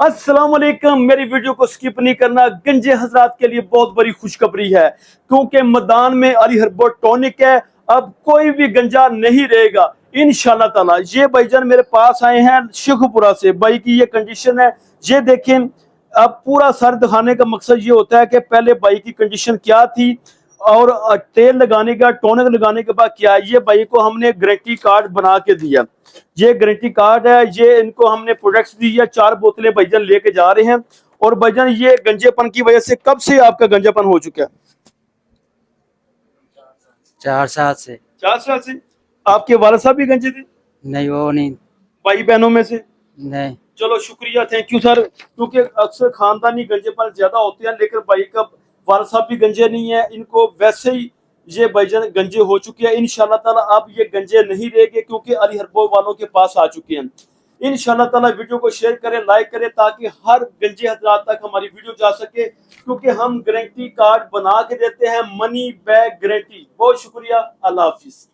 अस्सलाम वालेकुम। मेरी वीडियो को स्किप नहीं करना। गंजे हजरात के लिए बहुत बड़ी खुशखबरी है, क्योंकि मैदान में अली हर्बल टॉनिक है। अब कोई भी गंजा नहीं रहेगा इंशाल्लाह ताला। ये भाईजान मेरे पास आए हैं शेखुपुरा से। भाई की ये कंडीशन है, ये देखें। अब पूरा सर दिखाने का मकसद ये होता है कि पहले भाई की कंडीशन क्या थी और तेल लगाने का, टॉनिक लगाने के बाद क्या। ये भाई को हमने गारंटी कार्ड बना के दिया। ये गारंटी कार्ड है, ये इनको हमने प्रोडक्ट्स दी है। 4 बोतलें भाईजान लेके जा रहे हैं। और भाईजान ये गंजेपन की वजह से कब से आपका गंजापन हो चुका है? 4 साल से। 4 साल से। आपके वालिद साहब भी गंजे थे? नहीं, वो नहीं। भाई बहनों में से? नहीं। चलो शुक्रिया, थैंक यू सर। क्योंकि अक्सर खानदानी गंजेपन ज्यादा होते हैं, लेकिन भाई का वालिद साहब भी गंजे नहीं है। इनको वैसे ही ये भाईजान गंजे हो चुके हैं। इंशाल्लाह ताला अब ये गंजे नहीं रहेंगे, क्योंकि अली हर्बल वालों के पास आ चुके हैं। इंशाल्लाह ताला वीडियो को शेयर करें, लाइक करें, ताकि हर गंजे हजरात तक हमारी वीडियो जा सके। क्योंकि हम गारंटी कार्ड बना के देते हैं, मनी बैक गारंटी। बहुत शुक्रिया, अल्लाह हाफिज।